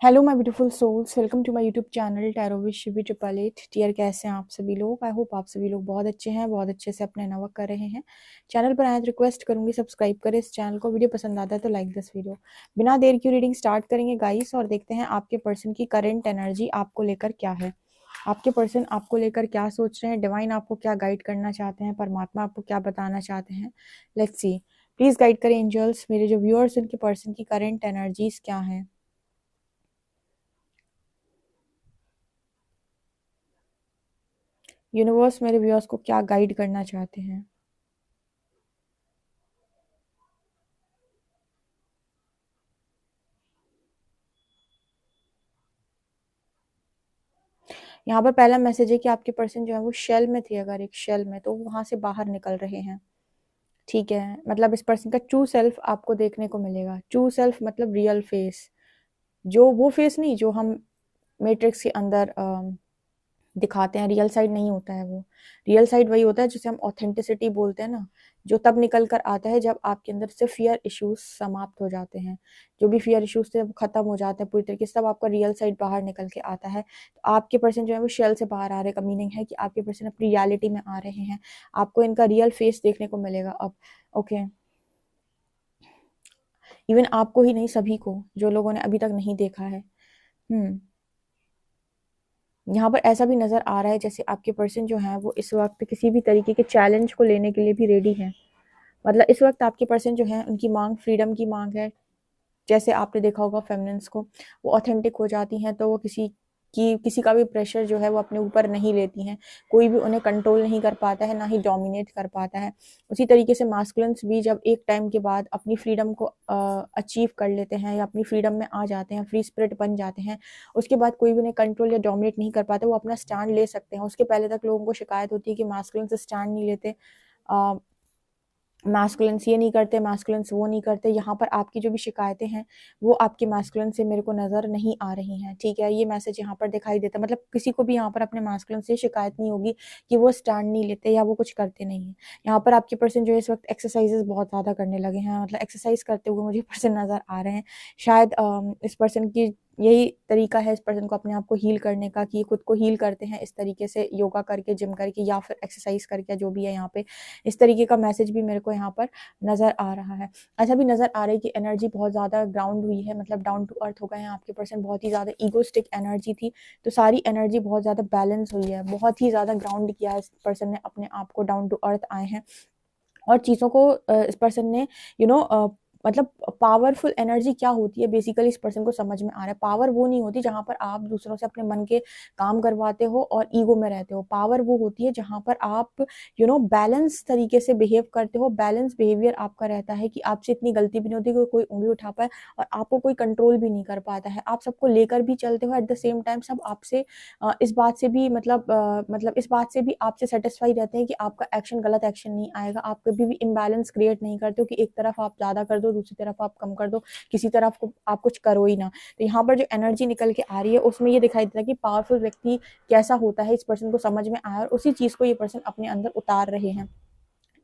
Hello my beautiful souls, welcome to my YouTube channel tarot with Shivi triple eight. Dear, कैसे हैं आप सभी लोग? आई होप आप सभी लोग बहुत अच्छे हैं, बहुत अच्छे से अपने वर्क कर रहे हैं। चैनल पर आए तो रिक्वेस्ट करूंगी सब्सक्राइब करें इस चैनल को। वीडियो पसंद आता है तो लाइक दिस वीडियो। बिना देर की रीडिंग स्टार्ट करेंगे गाइस, और देखते हैं आपके पर्सन की करंट एनर्जी आपको लेकर क्या है। आपके पर्सन आपको लेकर क्या सोच रहे हैं, डिवाइन आपको क्या गाइड करना चाहते हैं, परमात्मा आपको क्या बताना चाहते हैं। Let's see. प्लीज गाइड करें एंजल्स, मेरे जो व्यूअर्स उनके पर्सन की करंट एनर्जीज क्या है। यूनिवर्स मेरे व्यूअर्स को क्या गाइड करना चाहते हैं। यहाँ पर पहला मैसेज है कि आपके पर्सन जो है वो शेल में थे, अगर एक शेल में, तो वहां से बाहर निकल रहे हैं। ठीक है, मतलब इस पर्सन का ट्रू सेल्फ आपको देखने को मिलेगा। ट्रू सेल्फ मतलब रियल फेस, जो वो फेस नहीं जो हम मैट्रिक्स के अंदर दिखाते हैं। रियल साइड नहीं होता है वो। रियल साइड वही होता है जिसे हम ऑथेंटिसिटी बोलते हैं ना, जो तब निकल कर आता है जब आपके अंदर से फियर इश्यूज समाप्त हो जाते हैं। जो भी फियर इश्यूज थे वो खत्म हो जाते हैं पूरी तरीके से, तब आपका रियल साइड बाहर निकल के आता है। तो आपके पर्सन जो है वो शेल से बाहर आ रहे हैं का मीनिंग है कि आपके पर्सन अपनी रियलिटी में आ रहे हैं। आपको इनका रियल फेस देखने को मिलेगा अब। ओके, इवन आपको ही नहीं, सभी को, जो लोगों ने अभी तक नहीं देखा है। यहाँ पर ऐसा भी नजर आ रहा है जैसे आपके पर्सन जो है वो इस वक्त किसी भी तरीके के चैलेंज को लेने के लिए भी रेडी है। मतलब इस वक्त आपके पर्सन जो है उनकी मांग फ्रीडम की मांग है। जैसे आपने देखा होगा फेमिनिन्स को, वो ऑथेंटिक हो जाती हैं तो वो किसी का भी प्रेशर जो है वो अपने ऊपर नहीं लेती हैं। कोई भी उन्हें कंट्रोल नहीं कर पाता है, ना ही डोमिनेट कर पाता है। उसी तरीके से मास्कुलिन्स भी जब एक टाइम के बाद अपनी फ्रीडम को अचीव कर लेते हैं या अपनी फ्रीडम में आ जाते हैं, फ्री स्पिरिट बन जाते हैं, उसके बाद कोई भी उन्हें कंट्रोल या डोमिनेट नहीं कर पाता। वो अपना स्टैंड ले सकते हैं। उसके पहले तक लोगों को शिकायत होती है कि मास्कुलिन्स स्टैंड नहीं लेते, मैस्कुलिन्स ये नहीं करते, मैस्कुलिन्स वो नहीं करते। यहाँ पर आपकी जो भी शिकायतें हैं वो आपके मैस्कुलिन से मेरे को नज़र नहीं आ रही हैं। ठीक है, ये मैसेज यहाँ पर दिखाई देता है। मतलब किसी को भी यहाँ पर अपने मैस्कुलिन से शिकायत नहीं होगी कि वो स्टैंड नहीं लेते या वो कुछ करते नहीं हैं। यहाँ पर आपके पर्सन जो है इस वक्त एक्सरसाइजेस बहुत ज़्यादा करने लगे हैं। मतलब एक्सरसाइज करते हुए मुझे पर्सन नज़र आ रहे हैं। शायद इस पर्सन की यही तरीका है इस पर्सन को अपने आप को हील करने का, कि खुद को हील करते हैं इस तरीके से, योगा करके, जिम करके, या फिर एक्सरसाइज करके, जो भी है यहाँ पे। इस तरीके का मैसेज भी मेरे को यहाँ पर नज़र आ रहा है। ऐसा भी नज़र आ रहा है कि एनर्जी बहुत ज़्यादा ग्राउंड हुई है, मतलब डाउन टू अर्थ हो गए हैं आपके पर्सन। बहुत ही ज़्यादा ईगोस्टिक एनर्जी थी, तो सारी एनर्जी बहुत ज़्यादा बैलेंस हुई है। बहुत ही ज़्यादा ग्राउंड किया है इस पर्सन ने अपने आप को, डाउन टू अर्थ आए हैं। और चीज़ों को इस पर्सन ने यू नो मतलब पावरफुल एनर्जी क्या होती है बेसिकली इस पर्सन को समझ में आ रहा है। पावर वो नहीं होती जहाँ पर आप दूसरों से अपने मन के काम करवाते हो और ईगो में रहते हो। पावर वो होती है जहाँ पर आप बैलेंस तरीके से बिहेव करते हो। बैलेंस बिहेवियर आपका रहता है कि आपसे इतनी गलती भी नहीं होती कि कोई उंगली उठा पाए, और आपको कोई कंट्रोल भी नहीं कर पाता है। आप सबको लेकर भी चलते हो, एट द सेम टाइम सब आपसे इस बात से भी मतलब इस बात से भी आपसे सेटिस्फाई रहते हैं कि आपका एक्शन गलत एक्शन नहीं आएगा। आप कभी भी इम्बैलेंस क्रिएट नहीं करते हो कि एक तरफ आप ज़्यादा कर दो, दूसरी तरफ आप कम कर दो, किसी तरफ को आप कुछ करो ही ना। तो यहाँ पर जो एनर्जी निकल के आ रही है उसमें ये दिखाई देता है कि पावरफुल व्यक्ति कैसा होता है, इस पर्सन को समझ में आया और उसी चीज़ को ये पर्सन अपने अंदर उतार रहे हैं।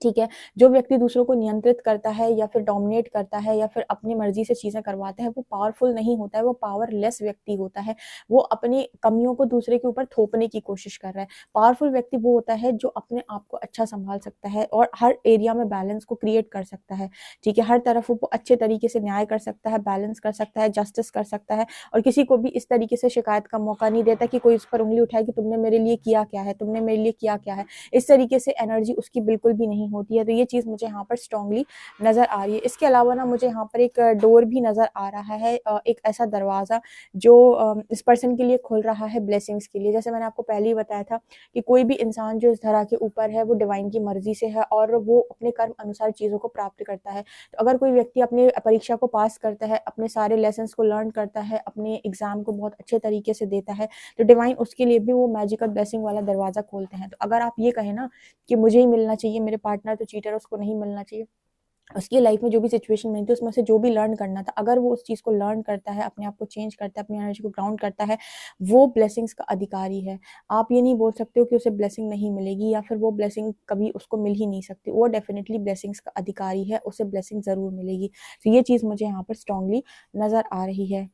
ठीक है, जो व्यक्ति दूसरों को नियंत्रित करता है या फिर डोमिनेट करता है या फिर अपनी मर्जी से चीजें करवाता है, वो पावरफुल नहीं होता है, वो पावरलेस व्यक्ति होता है। वो अपनी कमियों को दूसरे के ऊपर थोपने की कोशिश कर रहा है। पावरफुल व्यक्ति वो होता है जो अपने आप को अच्छा संभाल सकता है और हर एरिया में बैलेंस को क्रिएट कर सकता है। ठीक है, हर तरफ वो अच्छे तरीके से न्याय कर सकता है, बैलेंस कर सकता है, जस्टिस कर सकता है, और किसी को भी इस तरीके से शिकायत का मौका नहीं देता कि कोई उस पर उंगली उठाए कि तुमने मेरे लिए किया क्या है, तुमने मेरे लिए किया क्या है। इस तरीके से एनर्जी उसकी बिल्कुल भी नहीं होती है। तो ये चीज़ मुझे यहाँ पर स्ट्रांगली नज़र आ रही है। इसके अलावा ना मुझे यहाँ पर एक डोर भी नज़र आ रहा है, एक ऐसा दरवाज़ा जो इस पर्सन के लिए खुल रहा है ब्लेसिंग्स के लिए। जैसे मैंने आपको पहले ही बताया था कि कोई भी इंसान जो इस धरा के ऊपर है वो डिवाइन की मर्जी से है और वो अपने कर्म अनुसार चीज़ों को प्राप्त करता है। तो अगर कोई व्यक्ति अपनी परीक्षा को पास करता है, अपने सारे लेसन्स को लर्न करता है, अपने एग्जाम को बहुत अच्छे तरीके से देता है, तो डिवाइन उसके लिए भी वो मैजिकल ब्लेसिंग वाला दरवाज़ा खोलते हैं। तो अगर आप ये कहें ना कि मुझे ही मिलना चाहिए, मेरे पार्टनर तो चीटर, उसको नहीं मिलना चाहिए, उसकी लाइफ में जो भी सिचुएशन बनी थी उसमें से जो भी लर्न करना था, अगर वो उस चीज़ को लर्न करता है, अपने आप को चेंज करता है, अपनी एनर्जी को ग्राउंड करता है, वो ब्लेसिंग्स का अधिकारी है। आप ये नहीं बोल सकते हो कि उसे ब्लेसिंग नहीं मिलेगी या फिर वो ब्लेसिंग कभी उसको मिल ही नहीं सकती। वो डेफिनेटली ब्लेसिंग्स का अधिकारी है, उसे ब्लेसिंग ज़रूर मिलेगी। तो ये चीज़ मुझे यहाँ पर स्ट्रांगली नज़र आ रही है।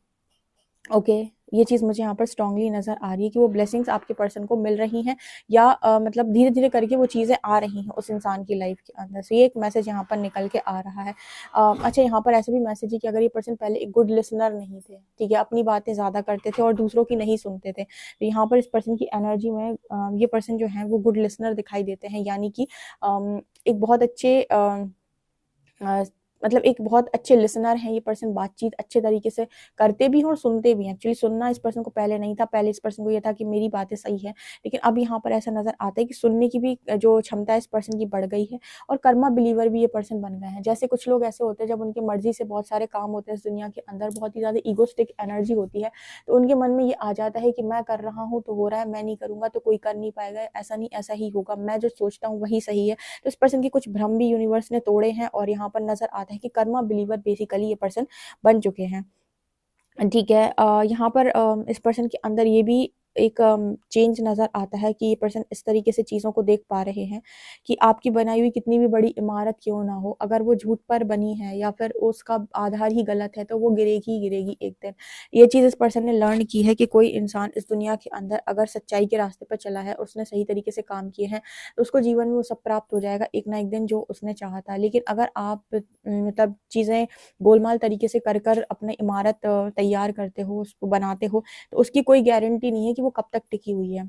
ओके, ये चीज़ मुझे यहाँ पर स्ट्रांगली नज़र आ रही है कि वो ब्लेसिंग्स आपके पर्सन को मिल रही हैं, या मतलब धीरे-धीरे करके वो चीज़ें आ रही हैं उस इंसान की लाइफ़ के अंदर। सो ये एक मैसेज यहाँ पर निकल के आ रहा है। अच्छा, यहाँ पर ऐसा भी मैसेज है कि अगर ये पर्सन पहले एक गुड लिसनर नहीं थे, ठीक है? अपनी बातें ज़्यादा करते थे और दूसरों की नहीं सुनते थे। तो यहाँ पर इस पर्सन की एनर्जी में ये पर्सन जो हैं वो गुड लिसनर दिखाई देते हैं, यानी कि एक बहुत अच्छे अ, मतलब एक बहुत अच्छे लिसनर हैं ये पर्सन, बातचीत अच्छे तरीके से करते भी हैं और सुनते भी हैं। एक्चुअली सुनना इस पर्सन को पहले नहीं था, पहले इस पर्सन को ये था कि मेरी बातें सही हैं, लेकिन अब यहाँ पर ऐसा नज़र आता है कि सुनने की भी जो क्षमता है इस पर्सन की बढ़ गई है, और कर्मा बिलीवर भी ये पर्सन बन गए हैं। जैसे कुछ लोग ऐसे होते हैं जब उनकी मर्ज़ी से बहुत सारे काम होते हैं इस दुनिया के अंदर, बहुत ही ज़्यादा ईगोइस्टिक एनर्जी होती है, तो उनके मन में ये आ जाता है कि मैं कर रहा हूँ तो हो रहा है, मैं नहीं करूँगा तो कोई कर नहीं पाएगा, ऐसा नहीं ऐसा ही होगा, मैं जो सोचता हूँ वही सही है। तो इस पर्सन के कुछ भ्रम भी यूनिवर्स ने तोड़े हैं, और यहाँ पर नज़र आता है कि कर्मा बिलीवर बेसिकली ये पर्सन बन चुके हैं। ठीक है। यहाँ पर इस पर्सन के अंदर ये भी एक चेंज नज़र आता है कि ये पर्सन इस तरीके से चीज़ों को देख पा रहे हैं कि आपकी बनाई हुई कितनी भी बड़ी इमारत क्यों ना हो, अगर वो झूठ पर बनी है या फिर उसका आधार ही गलत है, तो वो गिरेगी ही गिरेगी एक दिन। ये चीज़ इस पर्सन ने लर्न की है कि कोई इंसान इस दुनिया के अंदर अगर सच्चाई के रास्ते पर चला है, उसने सही तरीके से काम किए हैं, तो उसको जीवन में वो सब प्राप्त हो जाएगा एक ना एक दिन, जो उसने चाहा था। लेकिन अगर आप मतलब चीज़ें गोलमाल तरीके से कर कर अपनी इमारत तैयार करते हो, उसको बनाते हो, तो उसकी कोई गारंटी नहीं है कि वो कब तक टिकी हुई है।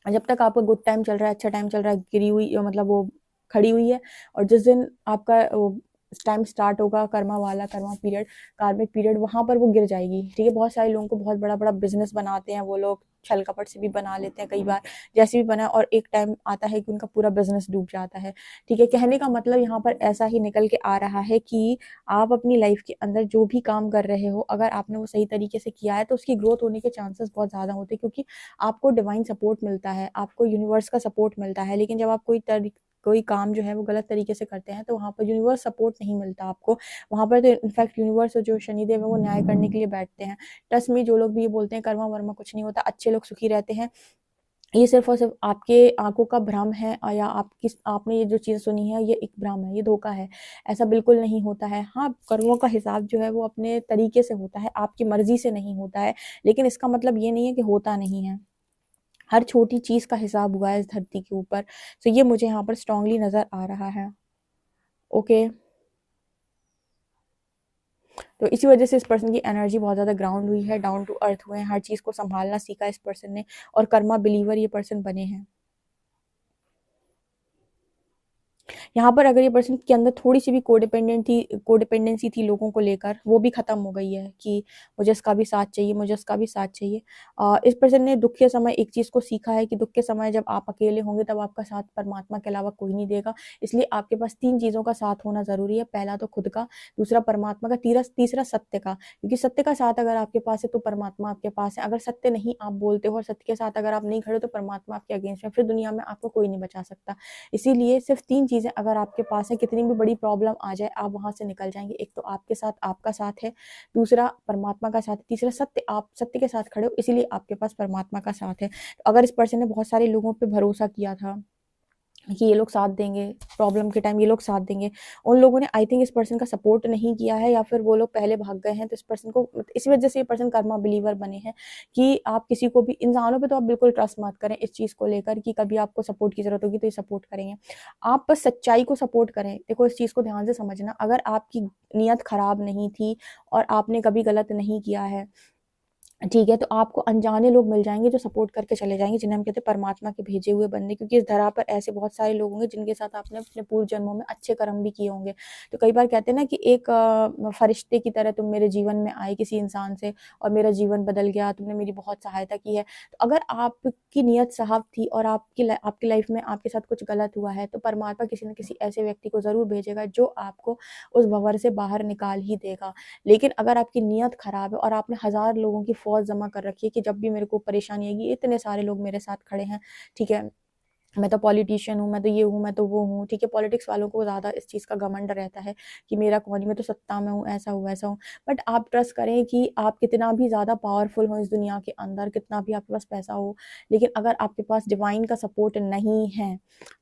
जब तक आपका गुड टाइम चल रहा है, अच्छा टाइम चल रहा है, गिरी हुई मतलब वो खड़ी हुई है, और जिस दिन आपका वो टाइम स्टार्ट होगा कर्मा वाला, कर्मा पीरियड, कार्मिक पीरियड, वहाँ पर वो गिर जाएगी। ठीक है? बहुत सारे लोगों को बहुत बड़ा-बड़ा बिज़नेस बनाते हैं वो लोग, छल-कपट से भी बना लेते हैं कई बार, जैसे भी बना, और एक टाइम आता है कि उनका पूरा बिज़नेस डूब जाता है। ठीक है? कहने का मतलब यहाँ पर ऐसा ही निकल के आ रहा है कि आप अपनी लाइफ़ के अंदर जो भी काम कर रहे हो, अगर आपने वो सही तरीके से किया है, तो उसकी ग्रोथ होने के चांसेस बहुत ज़्यादा होते हैं, क्योंकि आपको डिवाइन सपोर्ट मिलता है, आपको यूनिवर्स का सपोर्ट मिलता है। लेकिन जब आप कोई काम जो है वो गलत तरीके से करते हैं, तो वहाँ पर यूनिवर्स सपोर्ट नहीं मिलता आपको। वहाँ पर तो इनफैक्ट यूनिवर्स और जो शनिदेव है वो न्याय करने के लिए बैठते हैं। ट्रस्ट मी, जो लोग भी ये बोलते हैं कर्मा-वर्मा कुछ नहीं होता, अच्छे लोग सुखी रहते हैं, ये सिर्फ़ और सिर्फ़ आपके आँखों का भ्रम है, या आपने ये जो चीज़ सुनी है ये एक भ्रम है, ये धोखा है। ऐसा बिल्कुल नहीं होता है। हाँ, कर्मों का हिसाब जो है वो अपने तरीके से होता है, आपकी मर्ज़ी से नहीं होता है, लेकिन इसका मतलब ये नहीं है कि होता नहीं है। हर छोटी चीज़ का हिसाब हुआ है इस धरती के ऊपर। तो ये मुझे यहाँ पर स्ट्रॉन्गली नज़र आ रहा है। ओके, तो इसी वज़ह से इस पर्सन की एनर्जी बहुत ज़्यादा ग्राउंड हुई है, डाउन टू अर्थ हुए हैं, हर चीज़ को सँभालना सीखा इस पर्सन ने, और कर्मा बिलीवर ये पर्सन बने हैं। यहाँ पर अगर ये पर्सन के अंदर थोड़ी-सी भी कोडिपेंडेंसी थी लोगों को लेकर, वो भी खत्म हो गई है कि मुझे इसका भी साथ चाहिए, मुझे उसका भी साथ चाहिए। इस पर्सन ने दुःख के समय एक चीज़ को सीखा है कि दुःख के समय जब आप अकेले होंगे, तब आपका साथ परमात्मा के अलावा कोई नहीं देगा। इसलिए आपके पास 3 चीज़ों का साथ होना ज़रूरी है। पहला तो खुद का, दूसरा परमात्मा का, तीसरा सत्य का। क्योंकि सत्य का साथ अगर आपके पास है, तो परमात्मा आपके पास है। अगर सत्य नहीं आप बोलते हो और सत्य के साथ अगर आप नहीं खड़े हो, तो परमात्मा आपके अगेंस्ट है। फिर दुनिया में आपको कोई नहीं बचा सकता। इसीलिए सिर्फ़ 3 चीज़ें अगर आपके पास है, कितनी भी बड़ी प्रॉब्लम आ जाए, आप वहाँ से निकल जाएँगे। एक तो आपके साथ आपका साथ है, दूसरा परमात्मा का साथ है, तीसरा सत्य, आप सत्य के साथ खड़े हो, इसीलिए आपके पास परमात्मा का साथ है। तो अगर इस पर्सन ने बहुत सारे लोगों पे भरोसा किया था कि ये लोग साथ देंगे, प्रॉब्लम के टाइम ये लोग साथ देंगे, उन लोगों ने आई थिंक इस पर्सन का सपोर्ट नहीं किया है, या फिर वो लोग पहले भाग गए हैं, तो इस पर्सन को इसी वजह से ये पर्सन कर्मा बिलीवर बने हैं कि आप किसी को भी, इंसानों पे तो आप बिल्कुल ट्रस्ट मत करें इस चीज़ को लेकर कि कभी आपको सपोर्ट की ज़रूरत होगी तो ये सपोर्ट करेंगे। आप बस सच्चाई को सपोर्ट करें। देखो, इस चीज़ को ध्यान से समझना, अगर आपकी नीयत खराब नहीं थी और आपने कभी गलत नहीं किया है, ठीक है, तो आपको अनजाने लोग मिल जाएँगे जो सपोर्ट करके चले जाएँगे, जिन्हें हम कहते हैं परमात्मा के भेजे हुए बंदे, क्योंकि इस धरा पर ऐसे बहुत सारे लोग होंगे जिनके साथ आपने अपने पूर्व जन्मों में अच्छे कर्म भी किए होंगे। तो कई बार कहते हैं ना कि एक फरिश्ते की तरह तुम मेरे जीवन में आए किसी इंसान से, और मेरा जीवन बदल गया, तुमने मेरी बहुत सहायता की है। तो अगर आपकी नीयत साफ़ थी और आपकी लाइफ़ में आपके साथ कुछ गलत हुआ है, तो परमात्मा किसी न किसी ऐसे व्यक्ति को ज़रूर भेजेगा जो आपको उस भंवर से बाहर निकाल ही देगा। लेकिन अगर आपकी नीयत ख़राब है और आपने हज़ार लोगों की फ़ौज जमा कर रखी है कि जब भी मेरे को परेशानी आएगी, इतने सारे लोग मेरे साथ खड़े हैं, ठीक है? मैं तो पॉलिटिशियन हूँ, मैं तो ये हूँ, मैं तो वो हूँ, ठीक है? पॉलिटिक्स वालों को ज़्यादा इस चीज़ का घमंड रहता है कि मेरा कौन ही, मैं तो सत्ता में हूँ, ऐसा हूँ, वैसा हूँ। बट आप ट्रस्ट करें कि आप कितना भी ज़्यादा पावरफुल हो इस दुनिया के अंदर, कितना भी आपके पास पैसा हो, लेकिन अगर आपके पास डिवाइन का सपोर्ट नहीं है,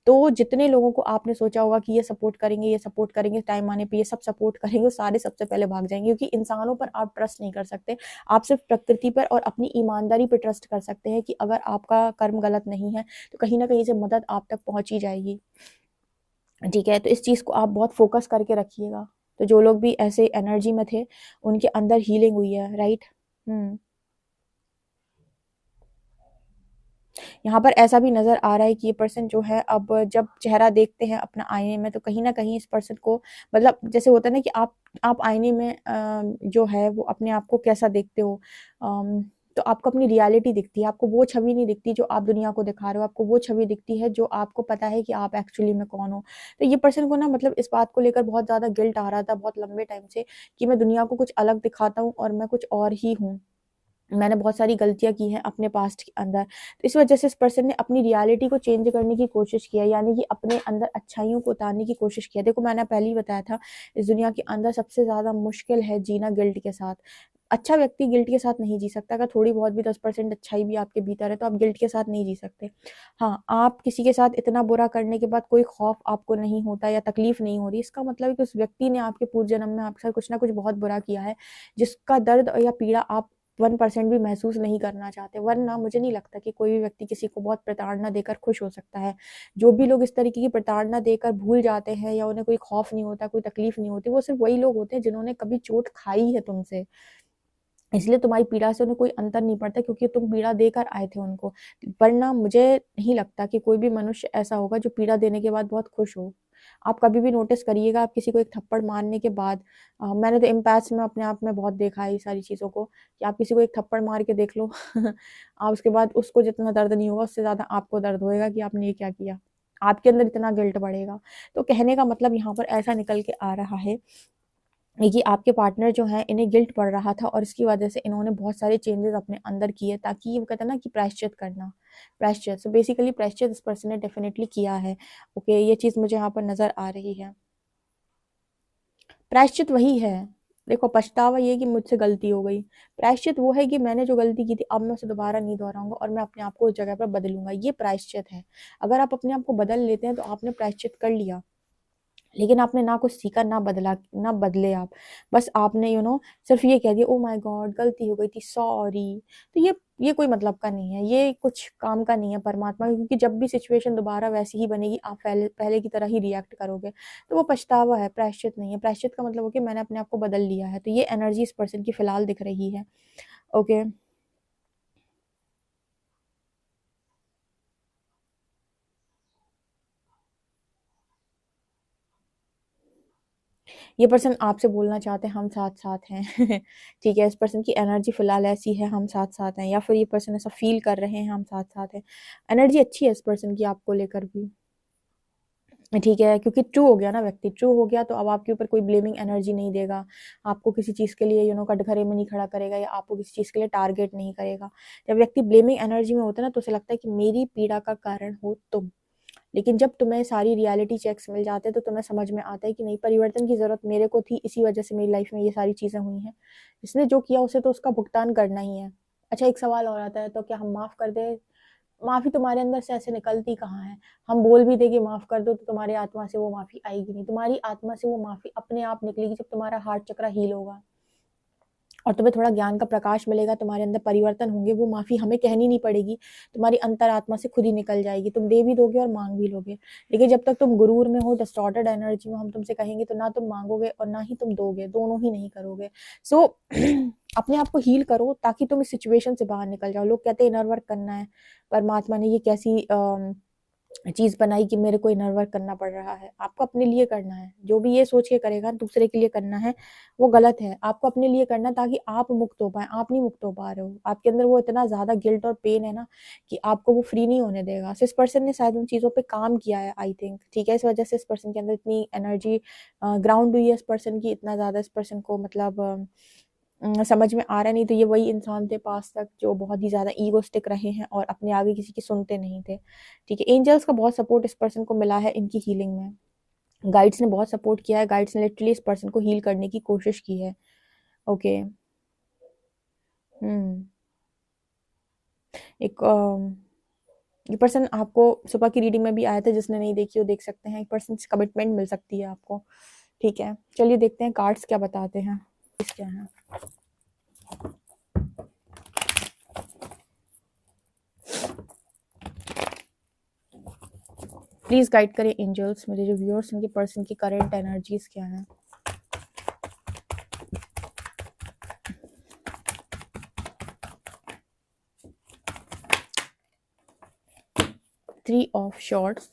तो जितने लोगों को आपने सोचा होगा कि ये सपोर्ट करेंगे, टाइम आने पे ये सब सपोर्ट करेंगे, वो सारे सबसे पहले भाग जाएँगे, क्योंकि इंसानों पर आप ट्रस्ट नहीं कर सकते। आप सिर्फ़ प्रकृति पर और अपनी ईमानदारी पे ट्रस्ट कर सकते हैं कि अगर आपका कर्म गलत नहीं है, तो कहीं न कहीं से मदद आप तक पहुँच ही जाएगी, ठीक है? तो इस चीज़ को आप बहुत फ़ोकस करके रखिएगा। तो जो लोग भी ऐसे एनर्जी में थे, उनके अंदर हीलिंग हुई है, राइट? हुँ। यहाँ पर ऐसा भी नज़र आ रहा है कि ये पर्सन जो है, अब जब चेहरा देखते हैं अपना आईने में, तो कहीं न कहीं इस पर्सन को, मतलब जैसे होता है ना कि आप आईने में जो है वो अपने आप को कैसा देखते हो, तो आपको अपनी रियलिटी दिखती है, आपको वो छवि नहीं दिखती जो आप दुनिया को दिखा रहे हो, आपको वो छवि दिखती है जो आपको पता है कि आप एक्चुअली में कौन हो। तो ये पर्सन को ना, मतलब इस बात को लेकर बहुत ज़्यादा गिल्ट आ रहा था बहुत लंबे टाइम से कि मैं दुनिया को कुछ अलग दिखाता हूँ और मैं कुछ और ही हूँ। मैंने बहुत सारी गलतियाँ की हैं अपने पास्ट के अंदर। तो इस वजह से इस पर्सन ने अपनी रियलिटी को चेंज करने की कोशिश की है, यानी कि अपने अंदर अच्छाइयों को उतारने की कोशिश की है। देखो, मैंने पहले ही बताया था, इस दुनिया के अंदर सबसे ज़्यादा मुश्किल है जीना गिल्ट के साथ। अच्छा व्यक्ति गिल्ट के साथ नहीं जी सकता। अगर थोड़ी बहुत भी 10% अच्छाई भी आपके भीतर है, तो आप गिल्ट के साथ नहीं जी सकते। हाँ, आप किसी के साथ इतना बुरा करने के बाद कोई खौफ आपको नहीं होता या तकलीफ़ नहीं हो रही, इसका मतलब है कि उस व्यक्ति ने आपके पूर्व जन्म में आपके साथ कुछ ना कुछ बहुत बुरा किया है, जिसका दर्द या पीड़ा आप 1% भी महसूस नहीं करना चाहते, वरना मुझे नहीं लगता कि कोई भी व्यक्ति किसी को बहुत प्रताड़ना देकर खुश हो सकता है। जो भी लोग इस तरीके की प्रताड़ना देकर भूल जाते हैं या उन्हें कोई खौफ नहीं होता, कोई तकलीफ नहीं होती, वो सिर्फ़ वही लोग होते हैं जिन्होंने कभी चोट खाई है तुमसे। इसलिए तुम्हारी पीड़ा से उन्हें कोई अंतर नहीं पड़ता, क्योंकि तुम पीड़ा देकर आए थे उनको। वरना मुझे नहीं लगता कि कोई भी मनुष्य ऐसा होगा जो पीड़ा देने के बाद बहुत खुश हो। आप कभी भी नोटिस करिएगा, आप किसी को एक थप्पड़ मारने के बाद, मैंने तो इम्पैथ्स में अपने आप में बहुत देखा है ये सारी चीज़ों को, कि आप किसी को एक थप्पड़ मार के देख लो आप उसके बाद उसको जितना दर्द नहीं होगा, उससे ज़्यादा आपको दर्द होएगा कि आपने ये क्या किया। आपके अंदर इतना गिल्ट बढ़ेगा। तो कहने का मतलब यहाँ पर ऐसा निकल के आ रहा है कि आपके पार्टनर जो हैं, इन्हें गिल्ट पड़ रहा था और इसकी वजह से इन्होंने बहुत सारे चेंजेस अपने अंदर किए, ताकि वो कहते हैं ना कि प्रायश्चित करना, प्रायश्चित, सो बेसिकली प्रायश्चित इस पर्सन ने डेफिनेटली किया है। ओके, ये चीज़ मुझे यहाँ पर नज़र आ रही है। प्रायश्चित वही है। देखो, पछतावा ये है कि मुझसे गलती हो गई। प्रायश्चित वो है कि मैंने जो गलती की थी, अब मैं उसे दोबारा नहीं दोहराऊँगा और मैं अपने आप को उस जगह पर बदलूँगा, ये प्रायश्चित है। अगर आप अपने आप को बदल लेते हैं, तो आपने प्रायश्चित कर लिया। लेकिन आपने ना कुछ सीखा, ना बदला, ना बदले आप। बस आपने सिर्फ़ ये कह दिया, ओह माय गॉड! गलती हो गई थी, सॉरी। तो ये कोई मतलब का नहीं है, ये कुछ काम का नहीं है परमात्मा का, क्योंकि जब भी सिचुएशन दोबारा वैसी ही बनेगी, आप पहले पहले की तरह ही रिएक्ट करोगे। तो वो पछतावा है, प्रायश्चित नहीं है। प्रायश्चित का मतलब हो कि मैंने अपने आप को बदल लिया है। तो ये एनर्जी इस पर्सन की फ़िलहाल दिख रही है। ओके। ये पर्सन आपसे बोलना चाहते हैं हम साथ-साथ हैं ठीक है, इस पर्सन की एनर्जी फ़िलहाल ऐसी है, हम साथ-साथ हैं, या फिर ये पर्सन ऐसा फ़ील कर रहे हैं हम साथ-साथ हैं। एनर्जी अच्छी है इस पर्सन की आपको लेकर भी, ठीक है, क्योंकि ट्रू हो गया ना व्यक्ति, ट्रू हो गया तो अब आपके ऊपर कोई ब्लेमिंग एनर्जी नहीं देगा, आपको किसी चीज़ के लिए कटघरे में नहीं खड़ा करेगा या आपको किसी चीज़ के लिए टारगेट नहीं करेगा। जब व्यक्ति ब्लेमिंग एनर्जी में होता है ना, तो उसे लगता है कि मेरी पीड़ा का कारण हो तुम। लेकिन जब तुम्हें सारी रियलिटी चेक्स मिल जाते हैं, तो तुम्हें समझ में आता है कि नहीं, परिवर्तन की ज़रूरत मेरे को थी, इसी वजह से मेरी लाइफ में ये सारी चीज़ें हुई हैं। जिसने जो किया उसे तो उसका भुगतान करना ही है। अच्छा, एक सवाल और आता है, तो क्या हम माफ़ कर दें? माफ़ी तुम्हारे अंदर से ऐसे निकलती कहाँ है? हम बोल भी दें कि माफ़ कर दो, तो तुम्हारी आत्मा से वो माफ़ी आएगी नहीं। तुम्हारी आत्मा से वो माफ़ी अपने आप निकलेगी जब तुम्हारा हार्ट चक्र हील होगा। और तुम्हें थोड़ा ज्ञान का प्रकाश मिलेगा, तुम्हारे अंदर परिवर्तन होंगे, वो माफ़ी हमें कहनी नहीं पड़ेगी, तुम्हारी अंतरात्मा से खुद ही निकल जाएगी, तुम दे भी दोगे और माँग भी लोगे। लेकिन जब तक तुम गुरूर में हो, डिस्टॉर्टेड एनर्जी में, हम तुमसे कहेंगे तो ना तुम माँगोगे और ना ही तुम दोगे, दोनों ही नहीं करोगे। सो अपने आप को हील करो, ताकि तुम इस सिचुएशन से बाहर निकल जाओ। लोग कहते हैं इनर वर्क करना है, परमात्मा ने ये कैसी चीज़ बनाई कि मेरे को इनर वर्क करना पड़ रहा है। आपको अपने लिए करना है। जो भी ये सोच के करेगा दूसरे के लिए करना है, वो गलत है। आपको अपने लिए करना है, ताकि आप मुक्त हो पाएँ। आप नहीं मुक्त हो पा रहे हो। आपके अंदर वो इतना ज़्यादा गिल्ट और पेन है ना, कि आपको वो फ्री नहीं होने देगा। सो इस पर्सन ने शायद उन चीज़ों पे काम किया है, आई थिंक, ठीक है? इस वज़ह से इस पर्सन के अंदर इतनी एनर्जी ग्राउंड हुई है इस पर्सन की, इतना ज़्यादा इस पर्सन को, मतलब समझ में आ रहा नहीं, तो ये वही इंसान थे पास तक जो बहुत ही ज़्यादा ईगोस्टिक रहे हैं और अपने आगे किसी की सुनते नहीं थे। ठीक है, एंजल्स का बहुत सपोर्ट इस पर्सन को मिला है इनकी हीलिंग में। गाइड्स ने बहुत सपोर्ट किया है, गाइड्स ने लिटरली इस पर्सन को हील करने की कोशिश की है। ओके। हम्म। एक ये पर्सन आपको सुबह की रीडिंग में भी आया था, जिसने नहीं देखी वो देख सकते हैं। एक पर्सन से कमिटमेंट मिल सकती है आपको। ठीक है, चलिए देखते हैं कार्ड्स क्या बताते हैं। इस क्या है? प्लीज गाइड करें एंजल्स मुझे जो व्यूअर्स उनके पर्सन की करंट एनर्जीज क्या है। Three of swords,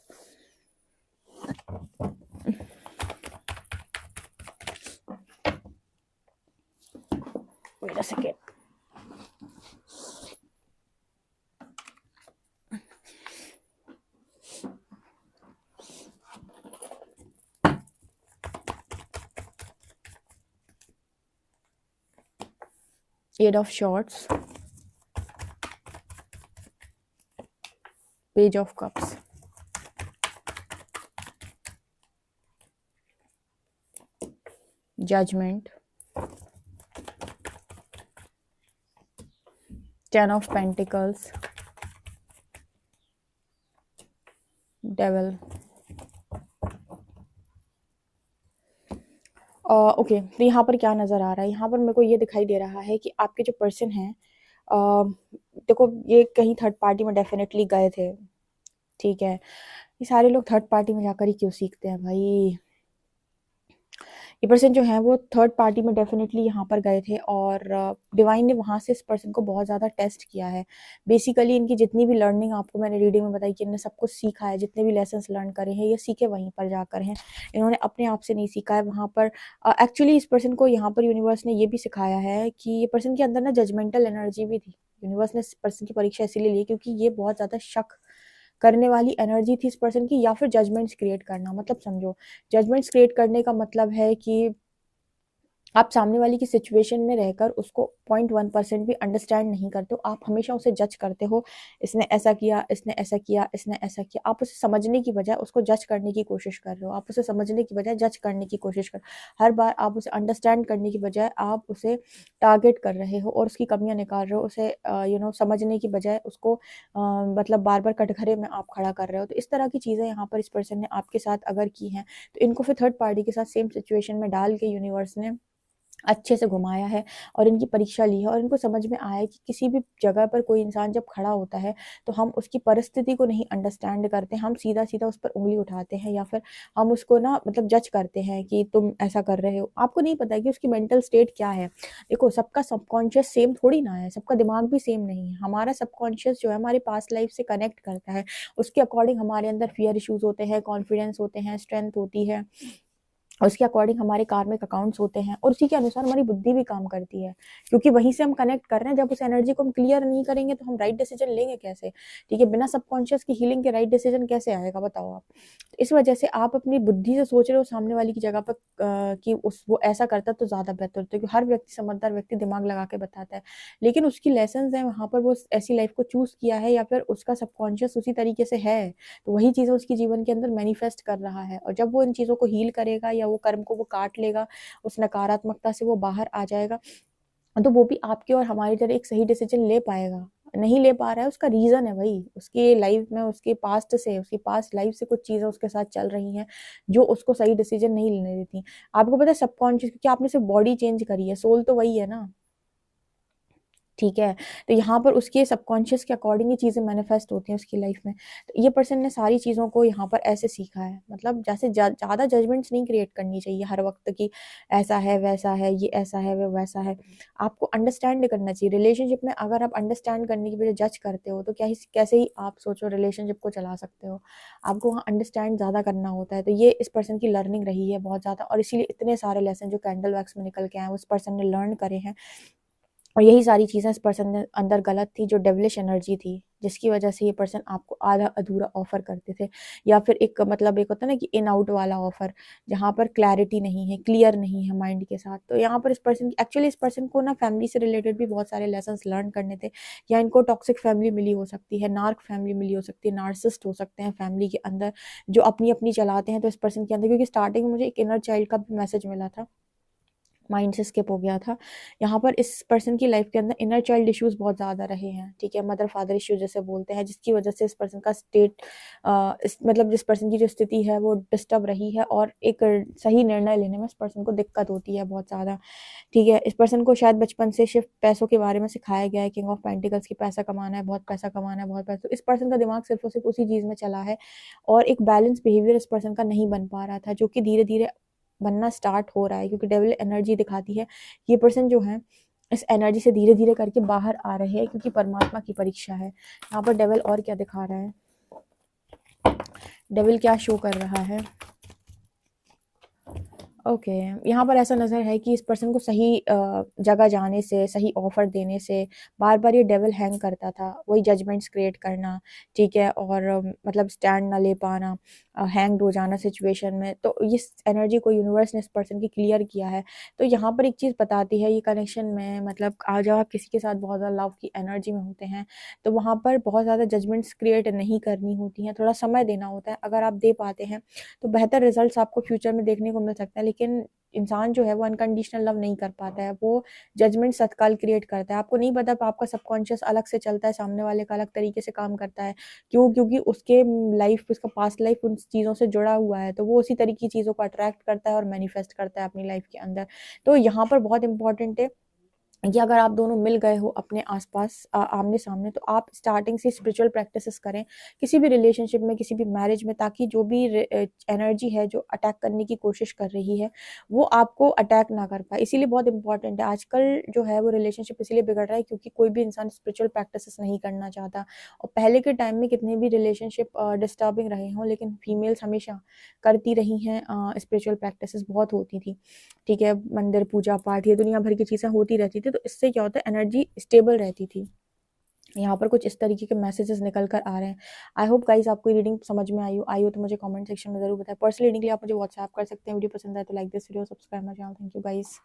wait a second, eight of swords, page of cups, judgment, ten of pentacles, devil. Okay, तो यहाँ पर क्या नज़र आ रहा है? यहाँ पर मेरे को ये दिखाई दे रहा है कि आपके जो पर्सन हैं, देखो ये कहीं थर्ड पार्टी में डेफिनेटली गए थे। ठीक है, ये सारे लोग थर्ड पार्टी में जाकर ही क्यों सीखते हैं भाई? ये पर्सन जो है वो थर्ड पार्टी में डेफिनेटली यहाँ पर गए थे और डिवाइन ने वहाँ से इस पर्सन को बहुत ज़्यादा टेस्ट किया है। बेसिकली इनकी जितनी भी लर्निंग आपको मैंने रीडिंग में बताई कि इन्होंने सब कुछ सीखा है, जितने भी लेसन्स लर्न करे हैं ये सीखे वहीं पर जाकर हैं। इन्होंने अपने आप से नहीं सीखा है वहाँ पर। एक्चुअली इस पर्सन को यहाँ पर यूनिवर्स ने ये भी सिखाया है कि ये पर्सन के अंदर ना जजमेंटल एनर्जी भी थी। यूनिवर्स ने इस पर्सन की परीक्षा इसीलिए ली क्योंकि ये बहुत ज़्यादा शक करने वाली एनर्जी थी इस पर्सन की, या फिर जजमेंट्स क्रिएट करना। मतलब समझो, जजमेंट्स क्रिएट करने का मतलब है कि आप सामने वाले की सिचुएशन में रहकर उसको 0.1% भी अंडरस्टैंड नहीं करते हो, आप हमेशा उसे जज करते हो। इसने ऐसा किया, इसने ऐसा किया, इसने ऐसा किया। आप उसे समझने की बजाय उसको जज करने की कोशिश कर रहे हो। आप उसे समझने की बजाय जज करने की कोशिश कर, हर बार आप उसे अंडरस्टैंड करने की बजाय आप उसे टारगेट कर रहे हो और उसकी कमियां निकाल रहे हो। उसे समझने की बजाय उसको मतलब बार बार कटघरे में आप खड़ा कर रहे हो। तो इस तरह की चीज़ें यहाँ पर इस पर्सन ने आपके साथ अगर की हैं, तो इनको फिर थर्ड पार्टी के साथ सेम सिचुएशन में डाल के यूनिवर्स ने अच्छे से घुमाया है और इनकी परीक्षा ली है। और इनको समझ में आया है कि किसी भी जगह पर कोई इंसान जब खड़ा होता है तो हम उसकी परिस्थिति को नहीं अंडरस्टैंड करते, हम सीधा सीधा उस पर उंगली उठाते हैं या फिर हम उसको ना मतलब जज करते हैं कि तुम ऐसा कर रहे हो। आपको नहीं पता है कि उसकी मेंटल स्टेट क्या है। देखो, सबका सबकॉन्शियस सेम थोड़ी ना है, सबका दिमाग भी सेम नहीं है। हमारा सबकॉन्शियस जो है हमारी पास्ट लाइफ से कनेक्ट करता है, उसके अकॉर्डिंग हमारे अंदर फियर इश्यूज होते हैं, कॉन्फिडेंस होते हैं, स्ट्रेंथ होती है, उसके अकॉर्डिंग हमारे कार्मिक अकाउंट्स होते हैं और उसी के अनुसार हमारी बुद्धि भी काम करती है, क्योंकि वहीं से हम कनेक्ट कर रहे हैं। जब उस एनर्जी को हम क्लियर नहीं करेंगे तो हम राइट डिसीजन लेंगे कैसे? ठीक है, बिना सबकॉन्शियस की हीलिंग के राइट डिसीजन कैसे आएगा बताओ आप? तो इस वजह से आप अपनी बुद्धि से सोच रहे हो सामने वाली की जगह पर कि उस वो ऐसा करता तो ज्यादा बेहतर होता, क्योंकि हर व्यक्ति, समझदार व्यक्ति दिमाग लगा के बताता है, लेकिन उसकी लेसन है वहां पर, वो ऐसी लाइफ को चूज किया है या फिर उसका सबकॉन्शियस उसी तरीके से है, तो वही चीजें उसके जीवन के अंदर मैनिफेस्ट कर रहा है। और जब वो इन चीजों को हील करेगा या वो कर्म को वो काट लेगा, उस नकारात्मकता से वो बाहर आ जाएगा, तो वो भी आपके और हमारी तरह एक सही डिसीजन ले पाएगा। नहीं ले पा रहा है, उसका रीजन है भाई, उसकी लाइफ में उसके पास्ट से, उसकी पास्ट लाइफ से कुछ चीजें उसके साथ चल रही हैं जो उसको सही डिसीजन नहीं लेने देती। आपको पता है सबकॉन्शियस, क्योंकि आपने सिर्फ बॉडी चेंज करी है, सोल तो वही है ना। ठीक है, तो यहाँ पर उसके सबकॉन्शियस के अकॉर्डिंग ये चीज़ें मैनिफेस्ट होती हैं उसकी लाइफ में। तो ये पर्सन ने सारी चीज़ों को यहाँ पर ऐसे सीखा है, मतलब जैसे ज़्यादा जजमेंट्स नहीं क्रिएट करनी चाहिए हर वक्त की ऐसा है वैसा है, ये ऐसा है वो वैसा है। आपको अंडरस्टैंड करना चाहिए। रिलेशनशिप में अगर आप अंडरस्टैंड करने की बजाय जज करते हो तो क्या ही कैसे ही आप सोचो रिलेशनशिप को चला सकते हो? आपको वहाँ अंडरस्टैंड ज़्यादा करना होता है। तो ये इस पर्सन की लर्निंग रही है बहुत ज़्यादा, और इसीलिए इतने सारे लेसन जो कैंडल वैक्स में निकल के आए हैं उस पर्सन ने लर्न करे हैं। और यही सारी चीज़ें इस पर्सन के अंदर गलत थी, जो डेविलिश एनर्जी थी, जिसकी वजह से ये पर्सन आपको आधा-अधूरा ऑफ़र करते थे, या फिर एक मतलब एक होता है ना कि इन आउट वाला ऑफ़र, जहाँ पर क्लैरिटी नहीं है, क्लियर नहीं है माइंड के साथ। तो यहाँ पर इस पर्सन एक्चुअली इस पर्सन को ना फैमिली से रिलेटेड भी बहुत सारे लेसन्स लर्न करने थे, या इनको टॉक्सिक फैमिली मिली हो सकती है, नार्क फैमिली मिली हो सकती है, नार्सिसिस्ट हो सकते हैं फैमिली के अंदर, जो अपनी-अपनी चलाते हैं। तो इस पर्सन के अंदर, क्योंकि स्टार्टिंग में मुझे एक इनर चाइल्ड का भी मैसेज मिला था, माइंड से स्किप हो गया था। यहाँ पर इस पर्सन की लाइफ के अंदर इनर चाइल्ड इश्यूज़ बहुत ज़्यादा रहे हैं, ठीक है? मदर फादर इश्यूज़ जिसे बोलते हैं, जिसकी वजह से इस पर्सन का स्टेट इस मतलब जिस पर्सन की जो स्थिति है वो डिस्टर्ब रही है, और एक सही निर्णय लेने में इस पर्सन को दिक्कत होती है बहुत ज़्यादा, ठीक है? इस पर्सन को शायद बचपन से सिर्फ़ पैसों के बारे में सिखाया गया है, किंग ऑफ पेंटिकल्स, कि पैसा कमाना है, बहुत पैसा कमाना है, बहुत पैसा। तो इस पर्सन का दिमाग सिर्फ़ और सिर्फ़ उसी चीज़ में चला है, और एक बैलेंस बिहेवियर इस पर्सन का नहीं बन पा रहा था, जो कि धीरे-धीरे बनना स्टार्ट हो रहा है, क्योंकि डेविल एनर्जी दिखाती है ये पर्सन जो है इस एनर्जी से धीरे-धीरे करके बाहर आ रहे हैं, क्योंकि परमात्मा की परीक्षा है। यहाँ पर डेविल और क्या दिखा रहा है? डेविल क्या शो कर रहा है? ओके, यहाँ पर ऐसा नज़र है कि इस पर्सन को सही जगह जाने से, सही ऑफ़र देने से बार-बार ये डेविल हैंग करता था। वही जजमेंट्स क्रिएट करना, ठीक है? और मतलब स्टैंड ना ले पाना, हैंग्ड हो जाना सिचुएशन में। तो इस एनर्जी को यूनिवर्स ने इस पर्सन की क्लियर किया है। तो यहाँ पर एक चीज़ बताती है ये कनेक्शन में, मतलब जब आप किसी के साथ बहुत ज़्यादा लव की एनर्जी में होते हैं, तो वहाँ पर बहुत ज़्यादा जजमेंट्स क्रिएट नहीं करनी होती हैं, थोड़ा समय देना होता है। अगर आप दे पाते हैं तो बेहतर रिजल्ट्स आपको फ्यूचर में देखने को मिल सकता है। लेकिन इंसान जो है वो अनकंडीशनल लव नहीं कर पाता है, वो जजमेंट तत्काल क्रिएट करता है। आपको नहीं पता, आपका सबकॉन्शियस अलग से चलता है, सामने वाले का अलग तरीके से काम करता है। क्यों? क्योंकि उसके लाइफ, उसका पास्ट लाइफ उन चीज़ों से जुड़ा हुआ है, तो वो उसी तरीके की चीज़ों को अट्रैक्ट करता है और मैनिफेस्ट करता है अपनी लाइफ के अंदर। तो यहाँ पर बहुत इंपॉर्टेंट है कि अगर आप दोनों मिल गए हो अपने आसपास आमने-सामने, तो आप स्टार्टिंग से स्पिरिचुअल प्रैक्टिसेस करें, किसी भी रिलेशनशिप में, किसी भी मैरिज में, ताकि जो भी एनर्जी है जो अटैक करने की कोशिश कर रही है, वो आपको अटैक ना कर पाए। इसीलिए बहुत इंपॉर्टेंट है, आजकल जो है वो रिलेशनशिप इसीलिए बिगड़ रहा है क्योंकि कोई भी इंसान स्पिरिचुअल प्रैक्टिसेस नहीं करना चाहता। और पहले के टाइम में कितने भी रिलेशनशिप डिस्टर्बिंग रहे हों, लेकिन फीमेल्स हमेशा करती रही हैं, स्पिरिचुअल प्रैक्टिसेस बहुत होती थी। ठीक है, मंदिर, पूजा-पाठ, ये दुनिया भर की चीज़ें होती रहती थी, तो इससे क्या होता है, एनर्जी स्टेबल रहती थी। यहाँ पर कुछ इस तरीके के मैसेजेस निकल कर आ रहे हैं। आई होप गाइज़ आपको ये रीडिंग समझ में आई हो तो मुझे कमेंट सेक्शन में ज़रूर बताएँ। पर्सनल रीडिंग के लिए आप मुझे व्हाट्सएप कर सकते हैं। वीडियो पसंद आए तो like this video, subscribe my channel. Thank you guys.